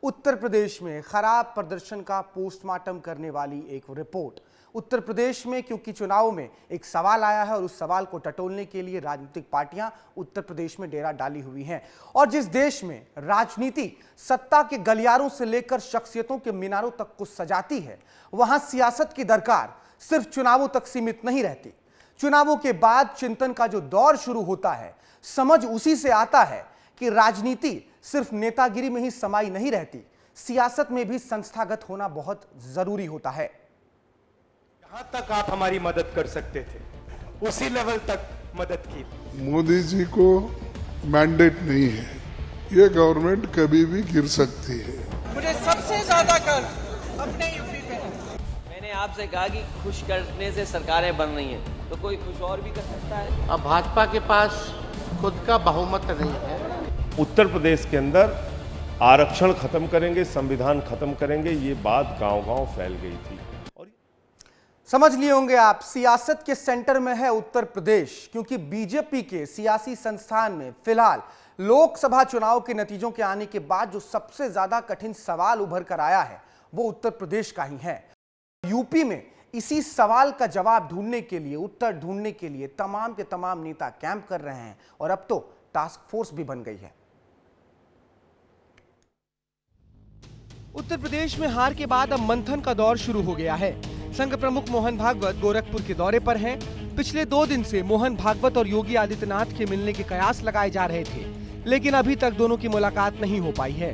उत्तर प्रदेश में खराब प्रदर्शन का पोस्टमार्टम करने वाली एक रिपोर्ट। उत्तर प्रदेश में क्योंकि चुनाव में एक सवाल आया है और उस सवाल को टटोलने के लिए राजनीतिक पार्टियां उत्तर प्रदेश में डेरा डाली हुई हैं। और जिस देश में राजनीति सत्ता के गलियारों से लेकर शख्सियतों के मीनारों तक को सजाती है, वहां सियासत की दरकार सिर्फ चुनावों तक सीमित नहीं रहती। चुनावों के बाद चिंतन का जो दौर शुरू होता है, समझ उसी से आता है कि राजनीति सिर्फ नेतागिरी में ही समाई नहीं रहती, सियासत में भी संस्थागत होना बहुत जरूरी होता है। जहां तक आप हमारी मदद कर सकते थे, उसी लेवल तक मदद की। मोदी जी को मैंडेट नहीं है, ये गवर्नमेंट कभी भी गिर सकती है। मुझे सबसे ज्यादा कर्ज अपने यूपी पे है। मैंने आपसे कहा कि खुश करने से सरकारें बन रही हैं, तो कोई खुश और भी कर सकता है। अब भाजपा के पास खुद का बहुमत नहीं है। उत्तर प्रदेश के अंदर आरक्षण खत्म करेंगे, संविधान खत्म करेंगे, ये बात गांव-गांव फैल गई थी। और समझ लिए होंगे आप, सियासत के सेंटर में है उत्तर प्रदेश, क्योंकि बीजेपी के सियासी संस्थान में फिलहाल लोकसभा चुनाव के नतीजों के आने के बाद जो सबसे ज्यादा कठिन सवाल उभर कर आया है, वो उत्तर प्रदेश का ही है। यूपी में इसी सवाल का जवाब ढूंढने के लिए, उत्तर ढूंढने के लिए तमाम के तमाम नेता कैंप कर रहे हैं और अब तो टास्क फोर्स भी बन गई है। उत्तर प्रदेश में हार के बाद अब मंथन का दौर शुरू हो गया है। संघ प्रमुख मोहन भागवत गोरखपुर के दौरे पर हैं। पिछले 2 दिन से मोहन भागवत और योगी आदित्यनाथ के मिलने के कयास लगाए जा रहे थे, लेकिन अभी तक दोनों की मुलाकात नहीं हो पाई है।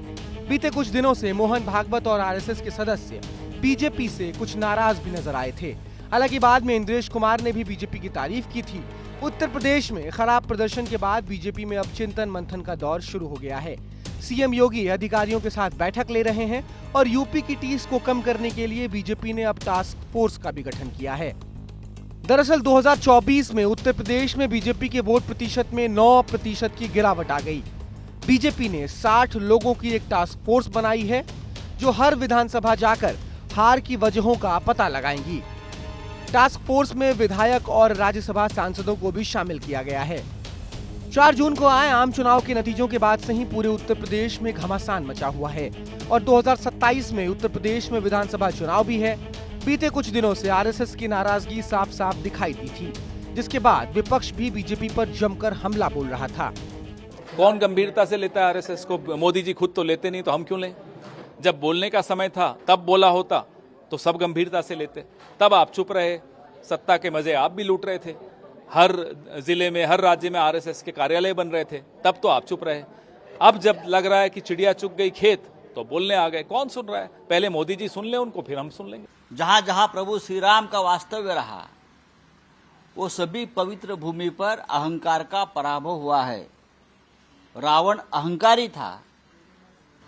बीते कुछ दिनों से मोहन भागवत और आरएसएस के सदस्य बीजेपी से कुछ नाराज भी नजर आए थे। हालांकि बाद में इंद्रेश कुमार ने भी बीजेपी की तारीफ की थी। उत्तर प्रदेश में खराब प्रदर्शन के बाद बीजेपी में अब चिंतन मंथन का दौर शुरू हो गया है। सीएम योगी अधिकारियों के साथ बैठक ले रहे हैं और यूपी की टीस को कम करने के लिए बीजेपी ने अब टास्क फोर्स का भी गठन किया है। दरअसल 2024 में उत्तर प्रदेश में बीजेपी के वोट प्रतिशत में 9% की गिरावट आ गई। बीजेपी ने 60 लोगों की एक टास्क फोर्स बनाई है, जो हर विधानसभा जाकर हार की वजहों का पता लगाएंगी। टास्क फोर्स में विधायक और राज्यसभा सांसदों को भी शामिल किया गया है। 4 जून को आए आम चुनाव के नतीजों के बाद से ही पूरे उत्तर प्रदेश में घमासान मचा हुआ है और 2027 में उत्तर प्रदेश में विधानसभा चुनाव भी है। बीते कुछ दिनों से आरएसएस की नाराजगी साफ साफ दिखाई दी थी, जिसके बाद विपक्ष भी बीजेपी पर जमकर हमला बोल रहा था। कौन गंभीरता से लेता है आरएसएस को? मोदी जी खुद तो लेते नहीं, तो हम क्यों लें? जब बोलने का समय था तब बोला होता तो सब गंभीरता से लेते। तब आप चुप रहे, सत्ता के मजे आप भी लूट रहे थे। हर जिले में, हर राज्य में आरएसएस के कार्यालय बन रहे थे, तब तो आप चुप रहे। अब जब लग रहा है कि चिड़िया चुग गई खेत, तो बोलने आ गए। कौन सुन रहा है? पहले मोदी जी सुन ले उनको, फिर हम सुन लेंगे। जहां जहां प्रभु श्री राम का वास्तव्य रहा, वो सभी पवित्र भूमि पर अहंकार का पराभव हुआ है। रावण अहंकारी था,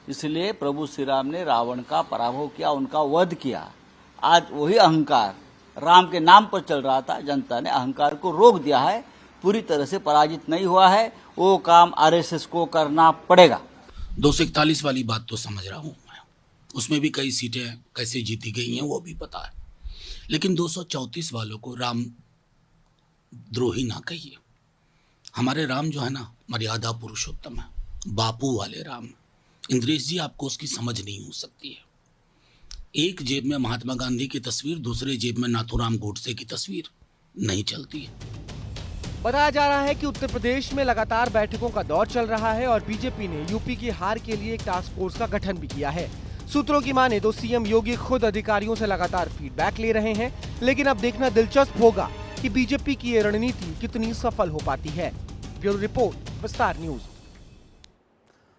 इसलिए प्रभु श्री राम ने रावण का पराभव किया, उनका वध किया। आज वही अहंकार राम के नाम पर चल रहा था, जनता ने अहंकार को रोक दिया है, पूरी तरह से पराजित नहीं हुआ है। वो काम आरएसएस को करना पड़ेगा। 241 वाली बात तो समझ रहा हूं मैं, उसमें भी कई सीटें कैसे जीती गई हैं वो भी पता है, लेकिन 234 वालों को राम द्रोही ना कहिए। हमारे राम जो है ना, मर्यादा पुरुषोत्तम है, बापू वाले राम। इंद्रेश जी, आपको उसकी समझ नहीं हो सकती है। एक जेब में महात्मा गांधी की तस्वीर, दूसरे जेब में नाथूराम गोडसे की तस्वीर नहीं चलती है। बताया जा रहा है कि उत्तर प्रदेश में लगातार बैठकों का दौर चल रहा है और बीजेपी ने यूपी की हार के लिए एक टास्क फोर्स का गठन भी किया है। सूत्रों की माने तो सीएम योगी खुद अधिकारियों से लगातार फीडबैक ले रहे हैं, लेकिन अब देखना दिलचस्प होगा कि बीजेपी की ये रणनीति कितनी सफल हो पाती है। ब्यूरो रिपोर्ट, विस्तार न्यूज।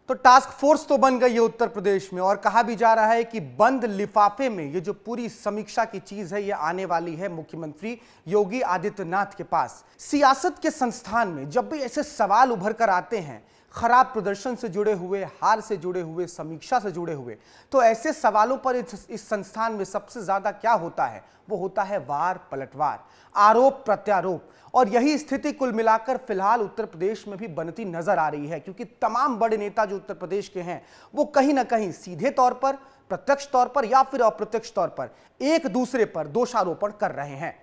तो टास्क फोर्स तो बन गई है उत्तर प्रदेश में और कहा भी जा रहा है कि बंद लिफाफे में ये जो पूरी समीक्षा की चीज है, ये आने वाली है मुख्यमंत्री योगी आदित्यनाथ के पास। सियासत के संस्थान में जब भी ऐसे सवाल उभर कर आते हैं, खराब प्रदर्शन से जुड़े हुए, हार से जुड़े हुए, समीक्षा से जुड़े हुए, तो ऐसे सवालों पर इस संस्थान में सबसे ज्यादा क्या होता है? वो होता है वार पलटवार, आरोप प्रत्यारोप। और यही स्थिति कुल मिलाकर फिलहाल उत्तर प्रदेश में भी बनती नजर आ रही है, क्योंकि तमाम बड़े नेता जो उत्तर प्रदेश के हैं, वो कहीं ना कहीं सीधे तौर पर, प्रत्यक्ष तौर पर या फिर अप्रत्यक्ष तौर पर एक दूसरे पर दोषारोपण कर रहे हैं।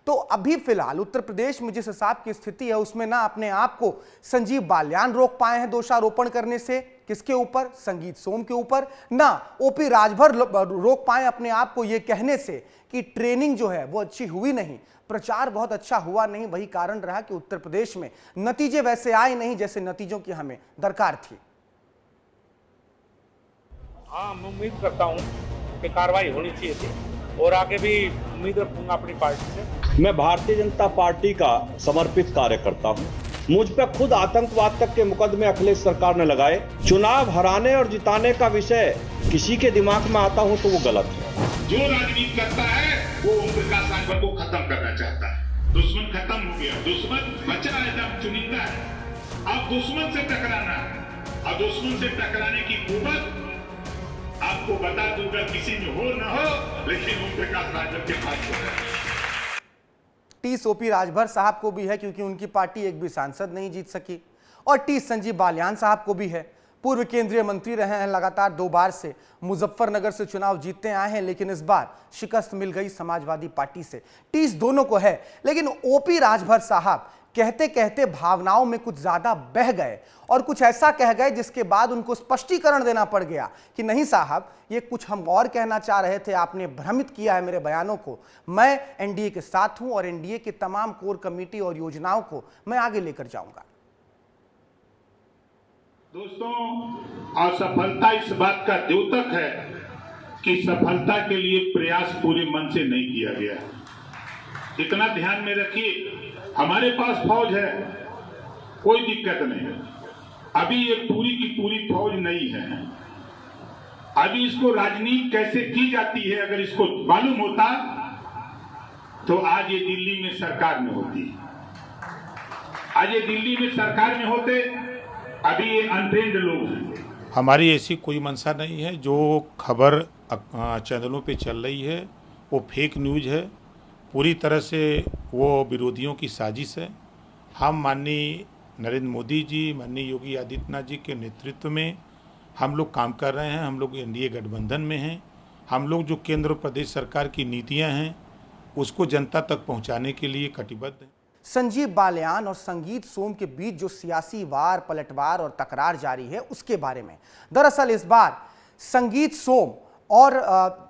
तो अभी फिलहाल उत्तर प्रदेश में जिस हिसाब की स्थिति है, उसमें ना अपने आप को संजीव बालियान रोक पाए हैं दोषारोपण करने से, किसके ऊपर? संगीत सोम के ऊपर। ना ओपी राजभर रोक पाए अपने आप को यह कहने से कि ट्रेनिंग जो है वो अच्छी हुई नहीं, प्रचार बहुत अच्छा हुआ नहीं। वही कारण रहा कि उत्तर प्रदेश में नतीजे वैसे आए नहीं जैसे नतीजों की हमें दरकार थी। हाँ, मैं उम्मीद करता हूँ कि कार्रवाई होनी चाहिए थी और आगे भी उम्मीद रखूंगा अपनी पार्टी से। मैं भारतीय जनता पार्टी का समर्पित कार्यकर्ता हूँ। मुझ पर खुद आतंकवाद तक के मुकदमे अखिलेश सरकार ने लगाए। चुनाव हराने और जिताने का विषय किसी के दिमाग में आता हो तो वो गलत है। जो राजनीति करता है वो ओम प्रकाश राजभर को खत्म करना चाहता है। दुश्मन खत्म हो गया, दुश्मन बचा एकदम चुनिंदा है। अब दुश्मन से टकराना है और दुश्मन से टकराने की कुवत आपको बता दूंगा किसी में हो ना हो, लेकिन ओम प्रकाश राजभर के पास है। ओपी राजभर साहब को भी है क्योंकि उनकी पार्टी एक भी सांसद नहीं जीत सकी, और संजीव बालियान साहब को भी है। पूर्व केंद्रीय मंत्री रहे हैं, लगातार 2 बार से मुजफ्फरनगर से चुनाव जीतते आए हैं, लेकिन इस बार शिकस्त मिल गई समाजवादी पार्टी से। दोनों को है, लेकिन ओपी राजभर साहब कहते कहते भावनाओं में कुछ ज्यादा बह गए और कुछ ऐसा कह गए जिसके बाद उनको स्पष्टीकरण देना पड़ गया कि नहीं साहब, ये कुछ हम और कहना चाह रहे थे, आपने भ्रमित किया है मेरे बयानों को। मैं एनडीए के साथ हूं और एनडीए की तमाम कोर कमेटी और योजनाओं को मैं आगे लेकर जाऊंगा। दोस्तों, असफलता इस बात का द्योतक है कि सफलता के लिए प्रयास पूरे मन से नहीं किया गया। इतना ध्यान में रखिए, हमारे पास फौज है, कोई दिक्कत नहीं है। अभी ये पूरी की पूरी फौज नहीं है। अभी इसको राजनीति कैसे की जाती है अगर इसको मालूम होता तो आज ये दिल्ली में सरकार में होती। आज ये दिल्ली में सरकार में होते, अभी ये अनट्रेंड लोग हैं। हमारी ऐसी कोई मंशा नहीं है। जो खबर चैनलों पे चल रही है वो फेक न्यूज है, पूरी तरह से वो विरोधियों की साजिश है। हम माननीय नरेंद्र मोदी जी, माननीय योगी आदित्यनाथ जी के नेतृत्व में हम लोग काम कर रहे हैं। हम लोग एनडीए गठबंधन में हैं। हम लोग जो केंद्र और प्रदेश सरकार की नीतियां हैं उसको जनता तक पहुंचाने के लिए कटिबद्ध हैं। संजीव बालियान और संगीत सोम के बीच जो सियासी वार पलटवार और तकरार जारी है उसके बारे में, दरअसल इस बार संगीत सोम और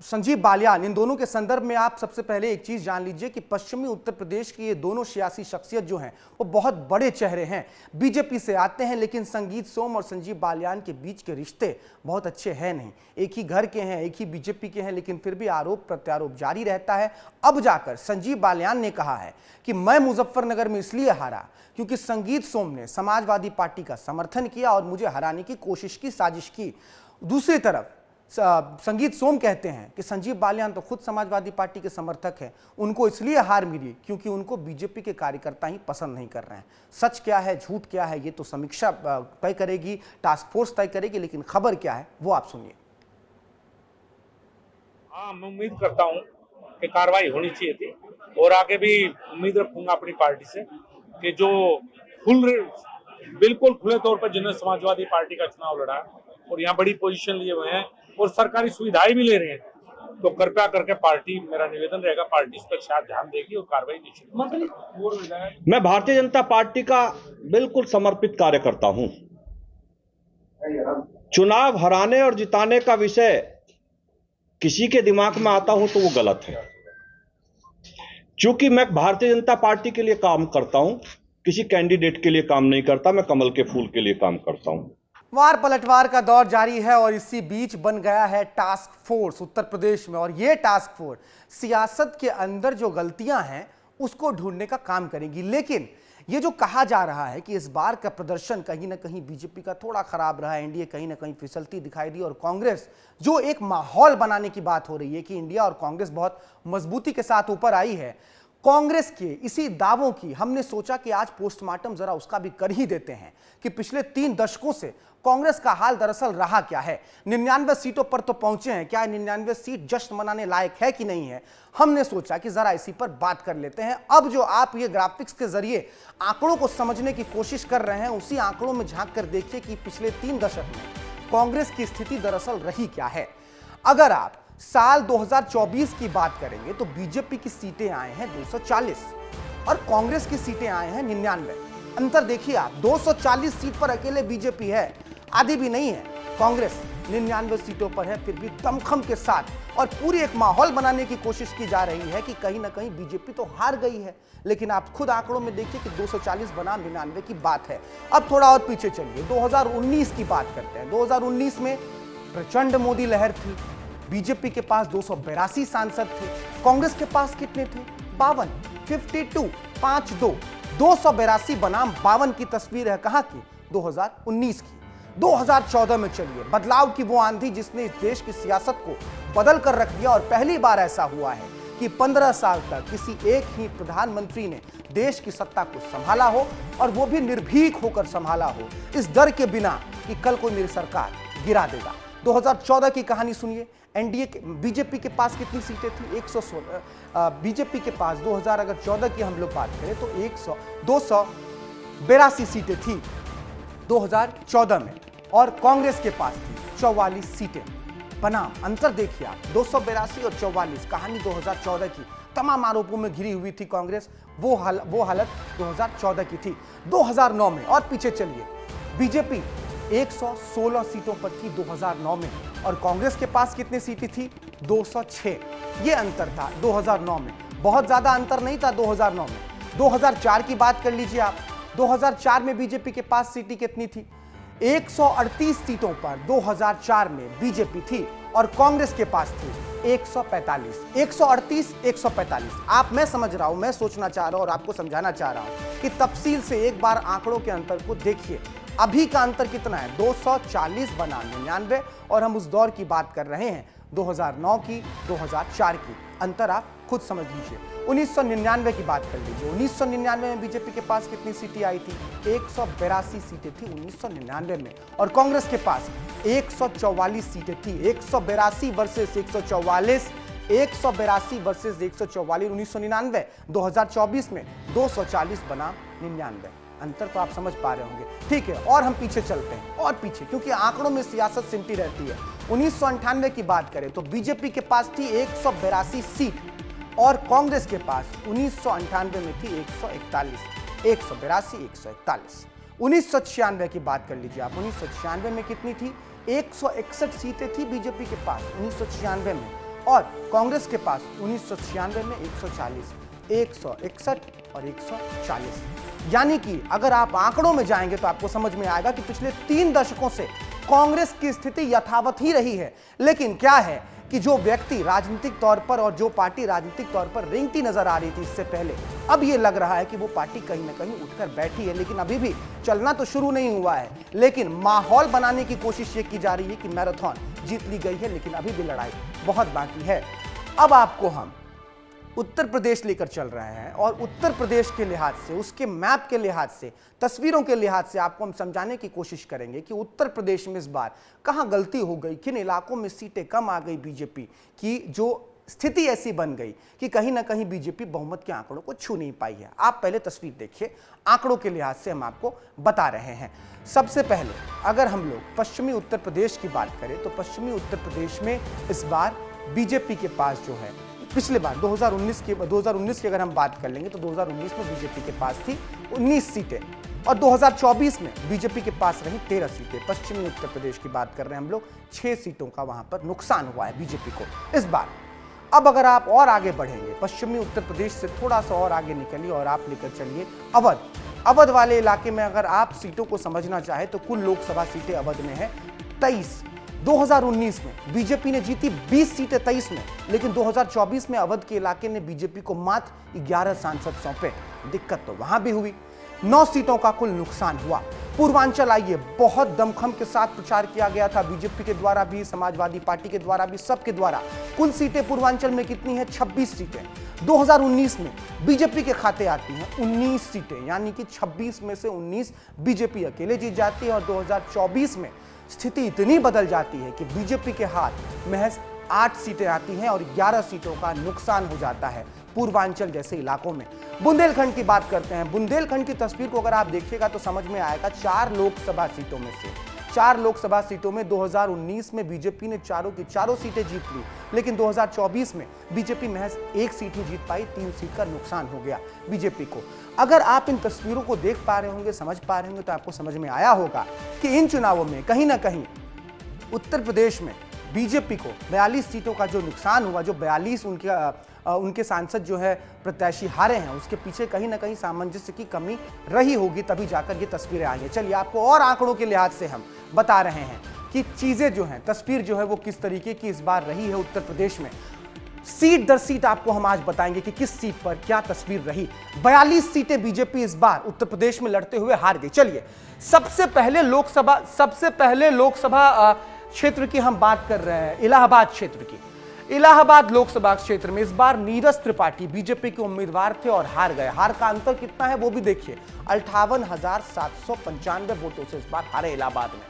संजीव बालियान, इन दोनों के संदर्भ में आप सबसे पहले एक चीज जान लीजिए कि पश्चिमी उत्तर प्रदेश की ये दोनों सियासी शख्सियत जो हैं वो बहुत बड़े चेहरे हैं, बीजेपी से आते हैं, लेकिन संगीत सोम और संजीव बालियान के बीच के रिश्ते बहुत अच्छे हैं नहीं। एक ही घर के हैं, एक ही बीजेपी के हैं, लेकिन फिर भी आरोप प्रत्यारोप जारी रहता है। अब जाकर संजीव बालियान ने कहा है कि मैं मुजफ्फरनगर में इसलिए हारा क्योंकि संगीत सोम ने समाजवादी पार्टी का समर्थन किया और मुझे हराने की कोशिश की, साजिश की। दूसरी तरफ संगीत सोम कहते हैं कि संजीव बालियान तो खुद समाजवादी पार्टी के समर्थक हैं, उनको इसलिए हार मिली क्योंकि उनको बीजेपी के कार्यकर्ता ही पसंद नहीं कर रहे हैं। सच क्या है, झूठ क्या है, ये तो समीक्षा तय करेगी, टास्क फोर्स तय करेगी, लेकिन खबर क्या है वो आप सुनिए। हाँ, मैं उम्मीद करता हूँ कि कार्रवाई होनी चाहिए थी और आगे भी उम्मीद रखूंगा अपनी पार्टी से कि जो बिल्कुल खुले तौर पर जिन्होंने समाजवादी पार्टी का चुनाव लड़ा और यहाँ बड़ी पोजीशन लिए हुए हैं और सरकारी सुविधाएं भी ले रहे हैं, तो कृपया करके पार्टी, मेरा निवेदन रहेगा, पार्टी इस पर शायद ध्यान देगी और कार्रवाई निश्चित। मैं भारतीय जनता पार्टी का बिल्कुल समर्पित कार्यकर्ता हूं। चुनाव हराने और जिताने का विषय किसी के दिमाग में आता हो तो वो गलत है। क्योंकि मैं भारतीय जनता पार्टी के लिए काम करता हूं, किसी कैंडिडेट के लिए काम नहीं करता, मैं कमल के फूल के लिए काम करता हूं। वार पलटवार का दौर जारी है और इसी बीच बन गया है टास्क फोर्स उत्तर प्रदेश में, और ये टास्क फोर्स सियासत के अंदर जो गलतियां हैं उसको ढूंढने का काम करेगी। लेकिन ये जो कहा जा रहा है कि इस बार का प्रदर्शन कहीं ना कहीं बीजेपी का थोड़ा खराब रहा, एनडीए कहीं ना कहीं फिसलती दिखाई दी, और कांग्रेस जो एक माहौल बनाने की बात हो रही है कि इंडिया और कांग्रेस बहुत मजबूती के साथ ऊपर आई है, कांग्रेस के इसी दावों की हमने सोचा कि आज पोस्टमार्टम जरा उसका भी कर ही देते हैं कि पिछले 3 दशकों से कांग्रेस का हाल दरअसल रहा क्या है। 99 सीटों पर तो पहुंचे हैं, क्या 99 सीट जश्न मनाने लायक है कि नहीं है, हमने सोचा कि जरा इसी पर बात कर लेते हैं। अब जो आप ये ग्राफिक्स के जरिए आंकड़ों को समझने की कोशिश कर रहे हैं, उसी आंकड़ों में झांक कर देखिए कि पिछले 3 दशक में कांग्रेस की स्थिति दरअसल रही क्या है। अगर आप साल 2024 की बात करेंगे तो बीजेपी की सीटें आए हैं 240 और कांग्रेस की सीटें आए हैं 99। अंतर देखिए आप, 240 सीट पर अकेले बीजेपी है। आधी भी नहीं है। कांग्रेस 99 सीटों पर है, फिर भी दमखम के साथ और पूरी एक माहौल बनाने की कोशिश की जा रही है कि कहीं ना कहीं बीजेपी तो हार गई है। लेकिन आप खुद आंकड़ों में देखिए कि 240 बनाम 99 की बात है। अब थोड़ा और पीछे चलिए, 2019 की बात करते हैं। 2019 में प्रचंड मोदी लहर थी, बीजेपी के पास 282 सांसद थे, कांग्रेस के पास कितने थे? 52, 52, 52, 282 बनाम 52 की तस्वीर है कहां की? 2019 की। 2014 में चलिए, बदलाव की वो आंधी जिसने इस देश की सियासत को बदल कर रख दिया, और पहली बार ऐसा हुआ है कि 15 साल तक किसी एक ही प्रधानमंत्री ने देश की सत्ता को संभाला हो, और वो भी निर्भीक होकर संभाला हो, इस डर के बिना कि कल कोई मेरी सरकार गिरा देगा। 2014 की कहानी सुनिए। एनडीए के बीजेपी के पास कितनी सीटें थी? 116। बीजेपी के पास 2014 की हम लोग बात करें तो 282 सीटें थी 2014 में, और कांग्रेस के पास थी 44 सीटें। बनाम अंतर देखिए आप, 282 और 44। कहानी 2014 की, तमाम आरोपों में घिरी हुई थी कांग्रेस। वो हालत 2014 की थी। 2009 में और पीछे चलिए, बीजेपी 116 सीटों पर थी 2009 में, और कांग्रेस के पास कितनी सीटें थी? 206। ये अंतर था 2009 में, बहुत ज्यादा अंतर नहीं था 2009 में। 2004 की बात कर लीजिए आप। 2004 में बीजेपी के पास सीटें कितनी थी? 138 सीटों पर 2004 में बीजेपी थी, और कांग्रेस के पास थी 145। 138, 145। मैं समझ रहा हूं, मैं सोचना चाह रहा हूं और आपको समझाना चाह रहा हूं कि तफसील से एक बार आंकड़ों के अंतर को देखिए। अभी का अंतर कितना है? 240 बनाम 99, और हम उस दौर की बात कर रहे हैं 2009 की, 2004 की। अंतर आप खुद समझ लीजिए। 1999 की बात कर लीजिए। 1999 में बीजेपी के पास कितनी सीटें आई थी? 182 सीटें थी 1999 में, और कांग्रेस के पास 144 सीटें थी। 182 वर्सेस 144, 182 वर्सेस 144 1999। 2024 में 240 बनाम 99। अंतर तो आप समझ पा रहे होंगे। ठीक है, और हम पीछे चलते हैं, और पीछे, क्योंकि आंकड़ों में सियासत सिमटी रहती है। 1998 की बात करें तो बीजेपी के पास थी 182 सीट, और कांग्रेस के पास 1998 में थी 141। 182, 141। 1996 की बात कर लीजिए आप। 1996 में कितनी थी? 161 सीटें थी बीजेपी के पास 1996 में, और कांग्रेस के पास 1996 में 140, 161 और 140। यानी कि अगर आप आंकड़ों में जाएंगे तो आपको समझ में आएगा कि पिछले 3 दशकों से कांग्रेस की स्थिति यथावत ही रही है। लेकिन क्या है कि जो व्यक्ति राजनीतिक तौर पर और जो पार्टी राजनीतिक तौर पर रेंगती नजर आ रही थी इससे पहले, अब ये लग रहा है कि वो पार्टी कहीं ना कहीं उठकर बैठी है। लेकिन अभी भी चलना तो शुरू नहीं हुआ है, लेकिन माहौल बनाने की कोशिश ये की जा रही है कि मैराथन जीत ली गई है, लेकिन अभी भी लड़ाई बहुत बाकी है। अब आपको हम उत्तर प्रदेश लेकर चल रहे हैं, और उत्तर प्रदेश के लिहाज से, उसके मैप के लिहाज से, तस्वीरों के लिहाज से आपको हम समझाने की कोशिश करेंगे कि उत्तर प्रदेश में इस बार कहां गलती हो गई, किन इलाकों में सीटें कम आ गई बीजेपी की, जो स्थिति ऐसी बन गई कि कहीं ना कहीं बीजेपी बहुमत के आंकड़ों को छू नहीं पाई है। आप पहले तस्वीर देखिए, आंकड़ों के लिहाज से हम आपको बता रहे हैं। सबसे पहले अगर हम लोग पश्चिमी उत्तर प्रदेश की बात करें तो पश्चिमी उत्तर प्रदेश में इस बार बीजेपी के पास जो है, पिछले बार 2019 की अगर हम बात कर लेंगे तो 2019 में बीजेपी के पास थी 19 सीटें, और 2024 में बीजेपी के पास रही 13 सीटें। पश्चिमी उत्तर प्रदेश की बात कर रहे हैं हम लोग, 6 सीटों का वहां पर नुकसान हुआ है बीजेपी को इस बार। अब अगर आप और आगे बढ़ेंगे, पश्चिमी उत्तर प्रदेश से थोड़ा सा और आगे निकलिए और आप लेकर चलिए अवध। अवध वाले इलाके में अगर आप सीटों को समझना चाहे तो कुल लोकसभा सीटें अवध में है 23। 2019 में बीजेपी ने जीती 20 सीटें 23 में, लेकिन 2024 में अवध के इलाके ने बीजेपी को मात्र 11 सांसद सौंपे। दिक्कत तो वहां भी हुई, 9 सीटों का कुल नुकसान हुआ। पूर्वांचल आइए, बहुत दमखम के साथ प्रचार किया गया था बीजेपी के द्वारा भी, समाजवादी पार्टी के द्वारा भी, सबके द्वारा। कुल सीटें पूर्वांचल में कितनी है? 26 सीटें। 2019 में बीजेपी के खाते आती हैं 19 सीटें, यानी कि 26 में से 19 बीजेपी अकेले जीत जाती है, और 2024 में स्थिति इतनी बदल जाती है कि बीजेपी के हाथ महज 8 सीटें आती हैं और 11 सीटों का नुकसान हो जाता है पूर्वांचल जैसे इलाकों में। बुंदेलखंड की बात करते हैं। बुंदेलखंड की तस्वीर को अगर आप देखिएगा तो समझ में आएगा, 4 लोकसभा सीटों में से 4 लोकसभा सीटों में 2019 में बीजेपी ने चारों की चारों सीटें जीत ली, लेकिन 2024 में बीजेपी महज 1 सीट ही जीत पाई। 3 सीट का नुकसान हो गया बीजेपी को। अगर आप इन तस्वीरों को देख पा रहे होंगे, समझ पा रहे होंगे, तो आपको समझ में आया होगा कि इन चुनावों में कहीं ना कहीं उत्तर प्रदेश में बीजेपी को 42 सीटों का जो नुकसान हुआ, जो 42 उनके सांसद जो है प्रत्याशी हारे हैं, उसके पीछे कहीं ना कहीं सामंजस्य की कमी रही होगी, तभी जाकर ये तस्वीरें आई हैं। चलिए आपको और आंकड़ों के लिहाज से हम बता रहे हैं कि चीजें जो हैं, तस्वीर जो है वो किस तरीके की इस बार रही है उत्तर प्रदेश में। सीट दर सीट आपको हम आज बताएंगे कि किस सीट पर क्या तस्वीर रही। 42 सीटें बीजेपी इस बार उत्तर प्रदेश में लड़ते हुए हार गई। चलिए सबसे पहले लोकसभा क्षेत्र की हम बात कर रहे हैं, इलाहाबाद क्षेत्र की। इलाहाबाद लोकसभा क्षेत्र में इस बार नीरज त्रिपाठी बीजेपी के उम्मीदवार थे और हार गए। हार का अंतर कितना है वो भी देखिए, 58,795 वोटों से इस बार हारे इलाहाबाद में।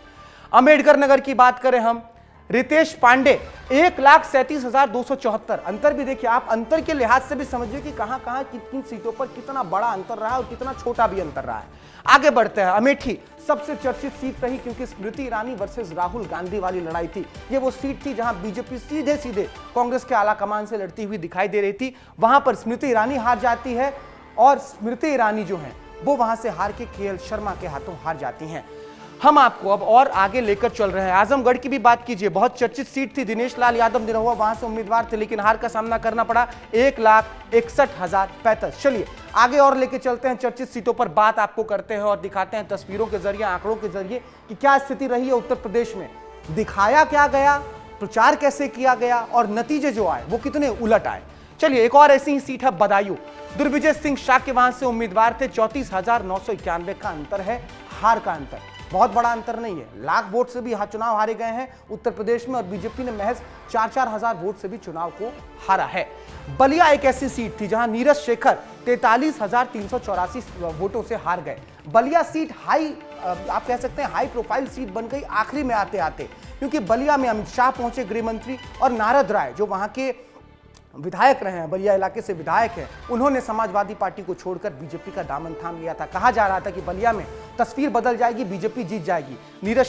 अंबेडकर नगर की बात करें हम, रितेश पांडे 1,37,274। अंतर भी देखिए आप, अंतर के लिहाज से भी समझिए कि कहां कहां कितनी सीटों पर कितना बड़ा अंतर रहा है और कितना छोटा भी अंतर रहा है। आगे बढ़ते हैं, अमेठी सबसे चर्चित सीट रही क्योंकि स्मृति ईरानी वर्सेस राहुल गांधी वाली लड़ाई थी। ये वो सीट थी जहां बीजेपी सीधे सीधे कांग्रेस के आला कमान से लड़ती हुई दिखाई दे रही थी। वहां पर स्मृति ईरानी हार जाती है और स्मृति ईरानी जो है वो वहां से हार के केएल शर्मा के हाथों हार जाती हैं। हम आपको अब और आगे लेकर चल रहे हैं। आजमगढ़ की भी बात कीजिए, बहुत चर्चित सीट थी। दिनेश लाल यादव निरहुआ वहां से उम्मीदवार थे, लेकिन हार का सामना करना पड़ा। 1,61,035। चलिए आगे और लेके चलते हैं, चर्चित सीटों पर बात आपको करते हैं और दिखाते हैं तस्वीरों के जरिए, आंकड़ों के जरिए कि क्या स्थिति रही है उत्तर प्रदेश में, दिखाया क्या गया, प्रचार कैसे किया गया और नतीजे जो आए वो कितने उलट आए। चलिए एक और ऐसी ही सीट है बदायूं। दुर्विजय सिंह शाह के वहां से उम्मीदवार थे। 34,991 का अंतर है, हार का अंतर बहुत बड़ा अंतर नहीं है। लाख वोट से भी चुनाव हारे गए हैं उत्तर प्रदेश में और बीजेपी ने महज 4-4 हजार वोट से भी चुनाव को हारा है। बलिया एक ऐसी सीट थी जहां नीरज शेखर 43,384 वोटों से हार गए। बलिया सीट आप कह सकते हैं हाई प्रोफाइल सीट बन गई आखिरी में आते आते, क्योंकि बलिया में अमित शाह पहुंचे गृह मंत्री, और नारद राय जो वहां के विधायक रहे हैं, बलिया इलाके से विधायक हैं, उन्होंने समाजवादी पार्टी को छोड़कर बीजेपी का दामन थाम लिया था। कहा जा रहा था कि बलिया में तस्वीर बदल जाएगी, बीजेपी जीत जाएगी। नीरज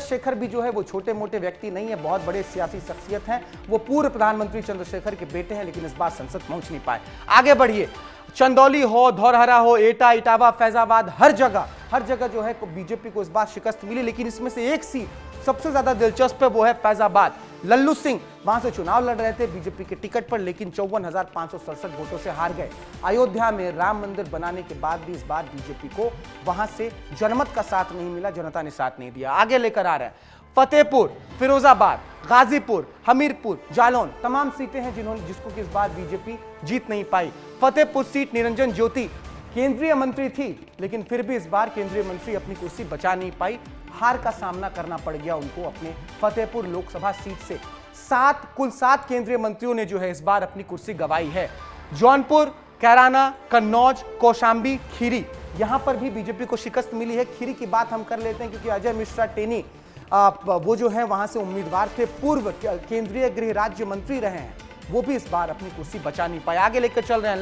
शेखर भी जो है वो छोटे मोटे व्यक्ति नहीं है, बहुत बड़े सियासी शख्सियत हैं। वो पूर्व प्रधानमंत्री चंद्रशेखर के बेटे हैं, लेकिन इस बार संसद पहुंच नहीं पाए। आगे बढ़िए, चंदौली हो, धौरहरा हो, एटा, इटावा, फैजाबाद, हर जगह जो है बीजेपी को इस बार शिकस्त मिली। लेकिन इसमें से एक सीट सबसे ज्यादा दिलचस्प है, वो है फैजाबाद। लल्लू सिंह वहां से चुनाव लड़ रहे थे बीजेपी के टिकट पर, लेकिन 54,567 वोटों से हार गए। अयोध्या में राम मंदिर बनाने के बाद भी इस बार बीजेपी को वहां से जनमत का साथ नहीं मिला, जनता ने साथ नहीं दिया। आगे लेकर आ रहे हैं फतेहपुर, फिरोजाबाद, गाजीपुर, हमीरपुर, जालौन, तमाम सीटें हैं जिसको कि इस बार बीजेपी जीत नहीं पाई। फतेहपुर सीट निरंजन ज्योति केंद्रीय मंत्री थी, लेकिन फिर भी इस बार केंद्रीय मंत्री अपनी कुर्सी बचा नहीं पाई। हार का सामना करना पड़ गया उनको अपने फतेहपुर लोकसभा सीट से। कुल 7 केंद्रीय मंत्रियों ने जो है इस बार अपनी कुर्सी गंवाई है। जौनपुर, कैराना, कन्नौज, कौशाम्बी, खीरी, यहां पर भी बीजेपी को शिकस्त मिली है। खीरी की बात हम कर लेते हैं क्योंकि अजय मिश्रा टेनी वो जो है वहां से उम्मीदवार थे, पूर्व केंद्रीय गृह राज्य मंत्री रहे हैं, वो भी इस बार अपनी कुर्सी बचा नहीं पाए। आगे लेकर चल रहे हैं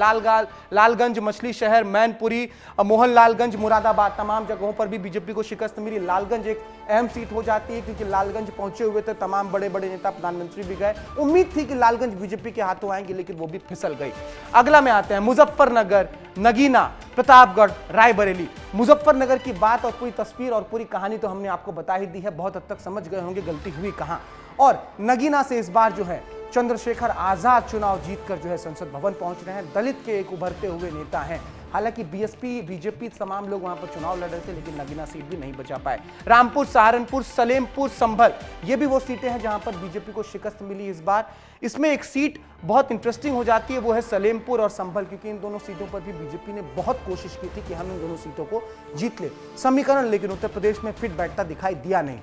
लालगंज, मछली शहर, मैनपुरी, मोहनलालगंज, मुरादाबाद, तमाम जगहों पर भी बीजेपी को शिकस्त मिली। लालगंज एक अहम सीट हो जाती है क्योंकि लालगंज पहुंचे हुए थे तमाम बड़े बड़े नेता, प्रधानमंत्री भी गए। उम्मीद थी कि लालगंज बीजेपी के हाथों आएंगे, लेकिन वो भी फिसल गई। अगला में आते हैं मुजफ्फरनगर, नगीना, प्रतापगढ़, रायबरेली। मुजफ्फरनगर की बात और पूरी तस्वीर और पूरी कहानी तो हमने आपको बता ही दी है, बहुत हद तक समझ गए होंगे गलती हुई कहां। और नगीना से इस बार जो है चंद्रशेखर आजाद चुनाव जीतकर जो है संसद भवन पहुंच रहे हैं। दलित के एक उभरते हुए नेता हैं। हालांकि बीजेपी तमाम लोग वहां पर चुनाव लड़ रहे थे, लेकिन नगीना सीट भी नहीं बचा पाए। रामपुर, सहारनपुर, सलेमपुर, संभल, ये भी वो सीटें हैं जहां पर बीजेपी को शिकस्त मिली इस बार। इसमें एक सीट बहुत इंटरेस्टिंग हो जाती है, वो है सलेमपुर और संभल, क्योंकि इन दोनों सीटों पर भी बीजेपी ने बहुत कोशिश की थी कि हम इन दोनों सीटों को जीत ले। समीकरण लेकिन उत्तर प्रदेश में फिट बैठता दिखाई दिया नहीं।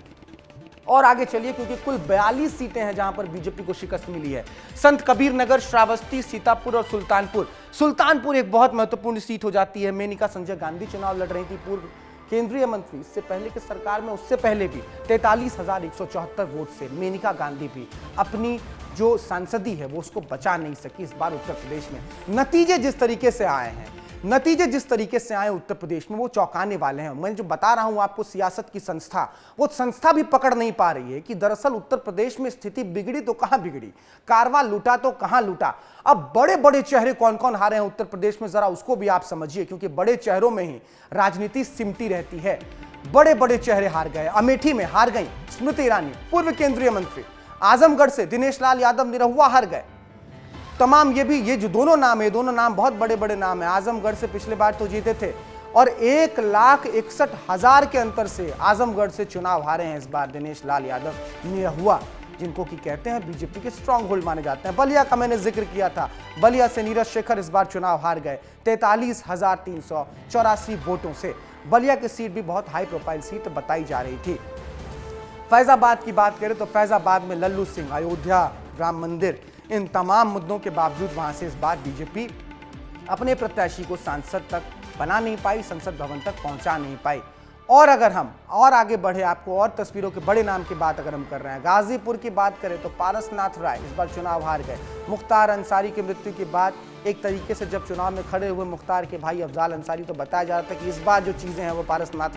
और आगे चलिए, क्योंकि कुल 42 सीटें हैं जहां पर बीजेपी को शिकस्त मिली है। संत कबीर नगर, श्रावस्ती, सीतापुर और सुल्तानपुर एक बहुत महत्वपूर्ण सीट हो जाती है। मेनका संजय गांधी चुनाव लड़ रही थी, पूर्व केंद्रीय मंत्री, इससे पहले की सरकार में, उससे पहले भी 43,174 वोट से मेनका गांधी भी अपनी जो सांसदी है वो उसको बचा नहीं सकी इस बार उत्तर प्रदेश में। नतीजे जिस तरीके से आए हैं, नतीजे जिस तरीके से आए उत्तर प्रदेश में वो चौंकाने वाले हैं। मैं जो बता रहा हूं आपको सियासत की संस्था, वो संस्था भी पकड़ नहीं पा रही है कि दरअसल उत्तर प्रदेश में स्थिति बिगड़ी तो कहां बिगड़ी, कारवां लूटा तो कहां लूटा। अब बड़े बड़े चेहरे कौन कौन हारे हैं उत्तर प्रदेश में, जरा उसको भी आप समझिए, क्योंकि बड़े चेहरों में ही राजनीति सिमटी रहती है। बड़े बड़े चेहरे हार गए। अमेठी में हार गई स्मृति ईरानी, पूर्व केंद्रीय मंत्री। आजमगढ़ से दिनेश लाल यादव निरहुआ हार गए। तमाम ये जो दोनों नाम है, दोनों नाम बहुत बड़े बड़े नाम है। आजमगढ़ से पिछले बार तो जीते थे और 1,61,000 के अंतर से आजमगढ़ से चुनाव हारे हैं इस बार दिनेश लाल यादव निरहुआ, जिनको कि कहते हैं बीजेपी के स्ट्रांग होल्ड माने जाते हैं। बलिया का मैंने जिक्र किया था, बलिया से नीरज शेखर इस बार चुनाव हार गए 43,384 वोटों से। बलिया की सीट भी बहुत हाई प्रोफाइल सीट बताई जा रही थी। फैजाबाद की बात करें तो फैजाबाद में लल्लू सिंह, अयोध्या, राम मंदिर, इन तमाम मुद्दों के बावजूद वहां से इस बार बीजेपी अपने प्रत्याशी को सांसद तक बना नहीं पाई, संसद भवन तक पहुंचा नहीं पाई। और अगर हम और आगे बढ़े, आपको और तस्वीरों के बड़े नाम की बात अगर हम कर रहे हैं, गाजीपुर की बात करें तो पारसनाथ राय इस बार चुनाव हार गए। मुख्तार अंसारी की मृत्यु के बाद एक तरीके से जब चुनाव में खड़े हुए मुख्तार के भाई अफजाल अंसारी, तो बताया जा रहा था कि इस बार जो चीजें हैं वो पारसनाथ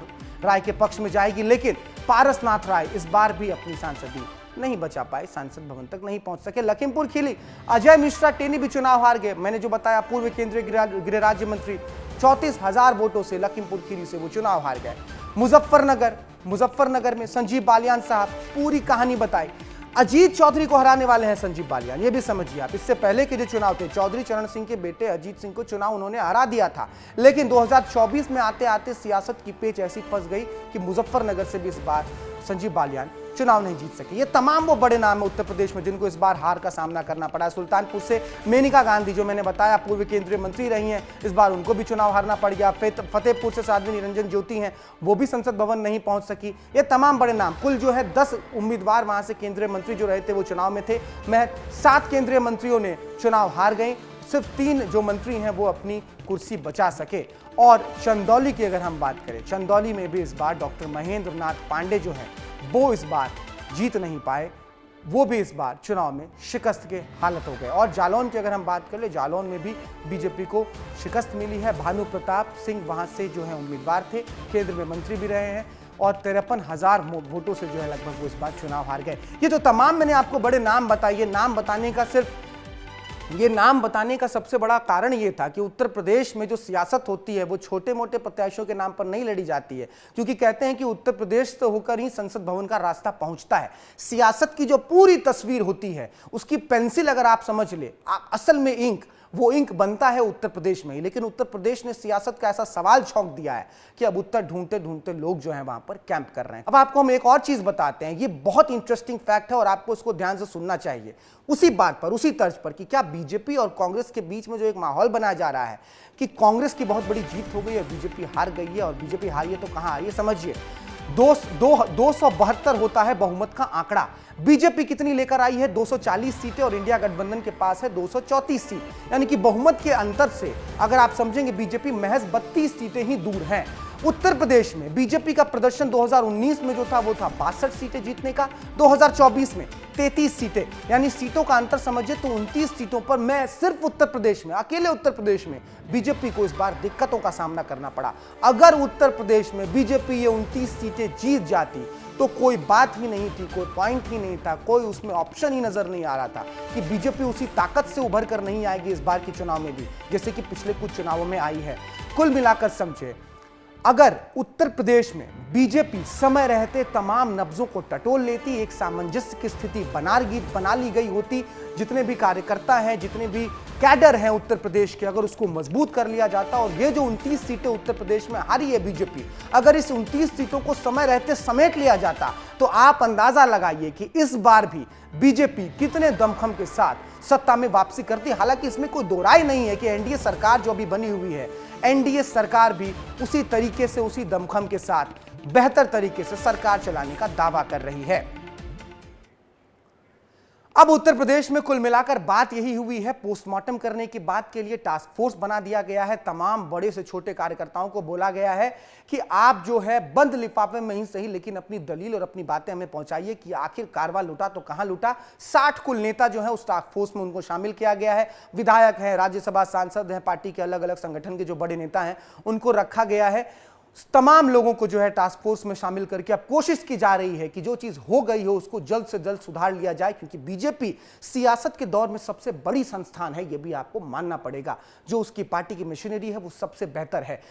राय के पक्ष में जाएगी, लेकिन पारसनाथ राय इस बार भी अपनी सांसदी नहीं बचा पाए, सांसद भवन तक नहीं पहुंच सके। लखीमपुर खीरी अजय मिश्रा टेनी भी चुनाव हार गए। मैंने जो बताया, पूर्व केंद्रीय गृह राज्य मंत्री, 34,000 वोटों से लखीमपुर खीरी से वो चुनाव हार गए। मुजफ्फरनगर में संजीव बालियान साहब, पूरी कहानी बताई। अजीत चौधरी को हराने वाले हैं संजीव बालियान, ये भी समझिए आप। इससे पहले के जो चुनाव थे, चौधरी चरण सिंह के बेटे अजीत सिंह को चुनाव उन्होंने हरा दिया था, लेकिन 2024 में आते आते सियासत की पेच ऐसी फंस गई कि मुजफ्फरनगर से भी इस बार संजीव बालियान चुनाव नहीं जीत सके। ये तमाम वो बड़े नाम है उत्तर प्रदेश में जिनको इस बार हार का सामना करना पड़ा। सुल्तानपुर से मेनका गांधी, जो मैंने बताया पूर्व केंद्रीय मंत्री रही हैं, इस बार उनको भी चुनाव हारना पड़ गया। फतेहपुर से साध्वी निरंजन ज्योति हैं, वो भी संसद भवन नहीं पहुंच सकी। ये तमाम बड़े नाम, कुल जो है 10 उम्मीदवार वहां से केंद्रीय मंत्री जो रहे थे वो चुनाव में थे। मैं 7 केंद्रीय मंत्रियों ने चुनाव हार गए, सिर्फ 3 जो मंत्री हैं वो अपनी कुर्सी बचा सके। और चंदौली की अगर हम बात करें, चंदौली में भी इस बार डॉक्टर महेंद्र नाथ पांडे जो हैं वो इस बार जीत नहीं पाए, वो भी इस बार चुनाव में शिकस्त के हालत हो गए। और जालौन की अगर हम बात करें, जालौन में भी बीजेपी को शिकस्त मिली है। भानु प्रताप सिंह वहां से जो है उम्मीदवार थे, केंद्र में मंत्री भी रहे हैं, और 53,000 वोटों से जो है लगभग वो इस बार चुनाव हार गए। ये तो तमाम मैंने आपको बड़े नाम बताइए। नाम बताने का सबसे बड़ा कारण ये था कि उत्तर प्रदेश में जो सियासत होती है वो छोटे मोटे प्रत्याशियों के नाम पर नहीं लड़ी जाती है, क्योंकि कहते हैं कि उत्तर प्रदेश से होकर ही संसद भवन का रास्ता पहुंचता है। सियासत की जो पूरी तस्वीर होती है उसकी पेंसिल अगर आप समझ ले, असल में इंक, वो इंक बनता है उत्तर प्रदेश में ही। लेकिन उत्तर प्रदेश ने सियासत का ऐसा सवाल छौंक दिया है कि अब उत्तर ढूंढते ढूंढते लोग जो हैं वहां पर कैंप कर रहे हैं। अब आपको हम एक और चीज बताते हैं, ये बहुत इंटरेस्टिंग फैक्ट है और आपको इसको ध्यान से सुनना चाहिए। उसी बात पर, उसी तर्ज पर कि क्या बीजेपी और कांग्रेस के बीच में जो एक माहौल बनाया जा रहा है कि कांग्रेस की बहुत बड़ी जीत हो गई और बीजेपी हार गई है, और बीजेपी हारी है तो कहां हारी है समझिए। 272 होता है बहुमत का आंकड़ा। बीजेपी कितनी लेकर आई है? 240 सीटें, और इंडिया गठबंधन के पास है 234 सीट, यानी कि बहुमत के अंतर से अगर आप समझेंगे बीजेपी महज 32 सीटें ही दूर हैं। उत्तर प्रदेश में बीजेपी का प्रदर्शन 2019 में जो था वो था 62 सीटें जीतने का, 2024 में 33 सीटें, यानी सीटों का अंतर समझिए तो 29 सीटों पर मैं सिर्फ उत्तर प्रदेश में, अकेले उत्तर प्रदेश में बीजेपी को इस बार दिक्कतों का सामना करना पड़ा। अगर उत्तर प्रदेश में बीजेपी ये 29 सीटें जीत जाती तो कोई बात ही नहीं थी, कोई पॉइंट ही नहीं था, कोई उसमें ऑप्शन ही नजर नहीं आ रहा था कि बीजेपी उसी ताकत से उभर कर नहीं आएगी इस बार के चुनाव में भी, जैसे कि पिछले कुछ चुनावों में आई है। कुल मिलाकर समझे, अगर उत्तर प्रदेश में बीजेपी समय रहते तमाम नब्जों को टटोल लेती, एक सामंजस्य की स्थिति बना ली गई होती, जितने भी कार्यकर्ता हैं, जितने भी कैडर हैं उत्तर प्रदेश के, अगर उसको मजबूत कर लिया जाता, और ये जो 29 सीटें उत्तर प्रदेश में हारी है बीजेपी, अगर इस 29 सीटों को समय रहते समेट लिया जाता तो आप अंदाजा लगाइए कि इस बार भी बीजेपी कितने दमखम के साथ सत्ता में वापसी करती। हालांकि इसमें कोई दो राय नहीं है कि एनडीए सरकार जो अभी बनी हुई है, एनडीए सरकार भी उसी तरीके से, उसी दमखम के साथ बेहतर तरीके से सरकार चलाने का दावा कर रही है। अब उत्तर प्रदेश में कुल मिलाकर बात यही हुई है, पोस्टमार्टम करने की बात के लिए टास्क फोर्स बना दिया गया है। तमाम बड़े से छोटे कार्यकर्ताओं को बोला गया है कि आप जो है बंद लिफाफे में ही सही लेकिन अपनी दलील और अपनी बातें हमें पहुंचाइए कि आखिर कारवा लूटा तो कहां लूटा। 60 कुल नेता जो है उस टास्क फोर्स में उनको शामिल किया गया है। विधायक हैं, राज्यसभा सांसद हैं, पार्टी के अलग अलग संगठन के जो बड़े नेता हैं उनको रखा गया है। तमाम लोगों को जो है टास्क फोर्स में शामिल करके अब कोशिश की जा रही है कि जो चीज हो गई हो उसको जल्द से जल्द सुधार लिया जाए, क्योंकि बीजेपी सियासत के दौर में सबसे बड़ी संस्थान है, यह भी आपको मानना पड़ेगा। जो उसकी पार्टी की मशीनरी है वो सबसे बेहतर है।